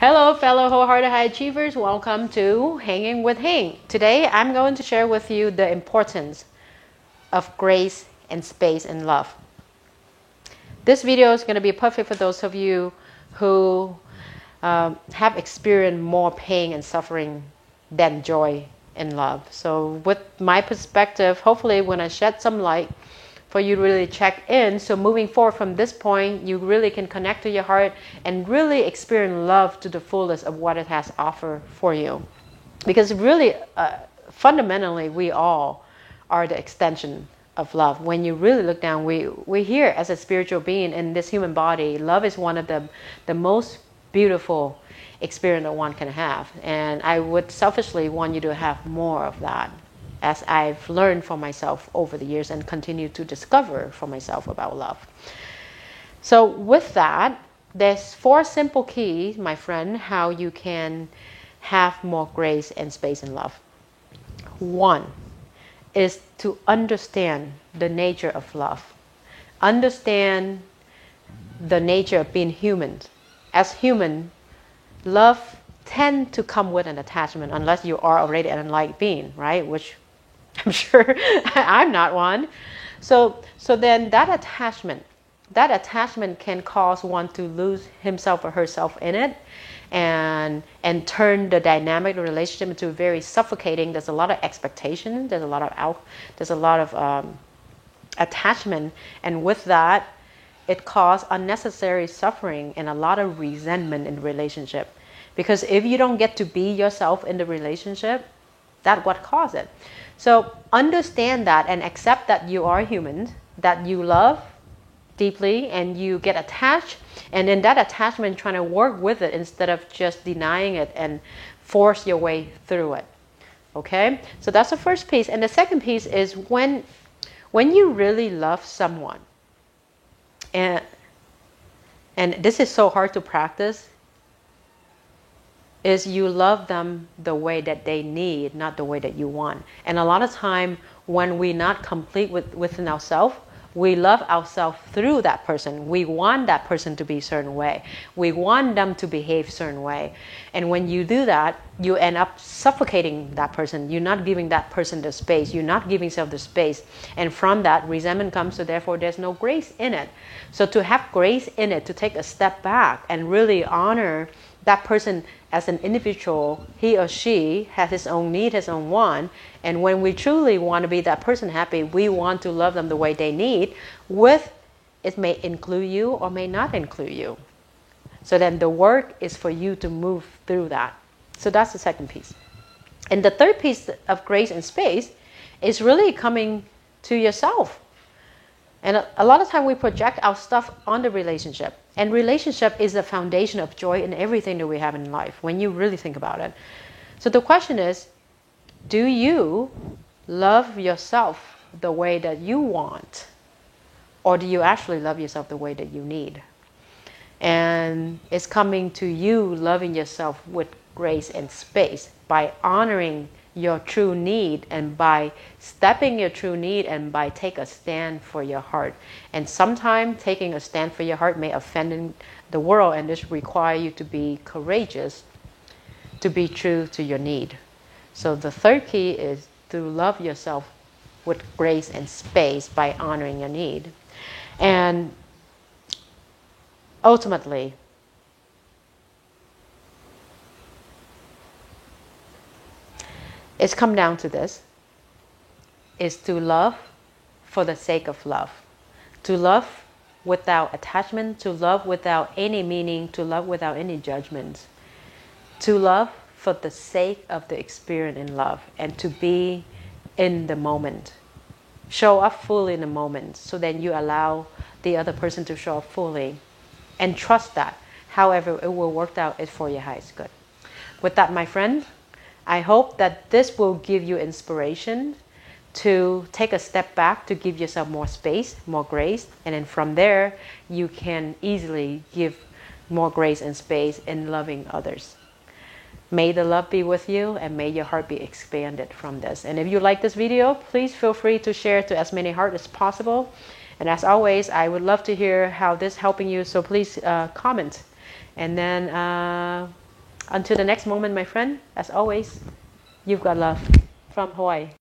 Hello, fellow wholehearted high achievers. Welcome to Hanging with Hing. Today, I'm going to share with you the importance of grace and space and love. This video is going to be perfect for those of you who have experienced more pain and suffering than joy and love. So with my perspective, hopefully when I shed some light for you to really check in, so moving forward from this point, you really can connect to your heart and really experience love to the fullest of what it has offered for you. Because really, fundamentally, we all are the extension of love. When you really look down, we're here as a spiritual being in this human body. Love is one of the most beautiful experience that one can have. And I would selfishly want you to have more of that, as I've learned for myself over the years and continue to discover for myself about love. So with that, there's 4 simple keys, my friend, how you can have more grace and space and love. 1 is to understand the nature of love. Understand the nature of being human. As human, love tend to come with an attachment unless you are already an enlightened being, right? Which I'm sure I'm not one. So then that attachment can cause one to lose himself or herself in it and turn the dynamic relationship into very suffocating. There's a lot of expectation, there's a lot of attachment, and with that it causes unnecessary suffering and a lot of resentment in the relationship. Because if you don't get to be yourself in the relationship, that's what causes it. So understand that and accept that you are human, that you love deeply and you get attached, and in that attachment trying to work with it instead of just denying it and force your way through it. Okay? So that's the first piece. And the second piece is when you really love someone, and this is so hard to practice, is you love them the way that they need, not the way that you want. And a lot of time when we're not complete within ourselves, we love ourselves through that person. We want that person to be a certain way. We want them to behave a certain way. And when you do that, you end up suffocating that person. You're not giving that person the space. You're not giving yourself the space. And from that, resentment comes, so therefore there's no grace in it. So to have grace in it, to take a step back and really honor that person as an individual, he or she has his own need, his own want. And when we truly want to be that person happy, we want to love them the way they need. It may include you or may not include you. So then the work is for you to move through that. So that's the second piece. And the third piece of grace and space is really coming to yourself. And a lot of time we project our stuff on the relationship. And relationship is the foundation of joy in everything that we have in life, when you really think about it. So the question is, do you love yourself the way that you want? Or do you actually love yourself the way that you need? And it's coming to you loving yourself with grace and space by honoring your true need, and by stepping your true need, and by take a stand for your heart. And sometimes taking a stand for your heart may offend the world, and this require you to be courageous, to be true to your need. So the third key is to love yourself with grace and space by honoring your need. And ultimately, it's come down to this, is to love for the sake of love. To love without attachment, to love without any meaning, to love without any judgments. To love for the sake of the experience in love, and to be in the moment. Show up fully in the moment, so then you allow the other person to show up fully. And trust that, however it will work out, is for your highest good. With that, my friend, I hope that this will give you inspiration to take a step back, to give yourself more space, more grace, and then from there, you can easily give more grace and space in loving others. May the love be with you, and may your heart be expanded from this. And if you like this video, please feel free to share to as many hearts as possible. And as always, I would love to hear how this is helping you, so please comment. And then Until the next moment, my friend, as always, you've got love from Hawaii.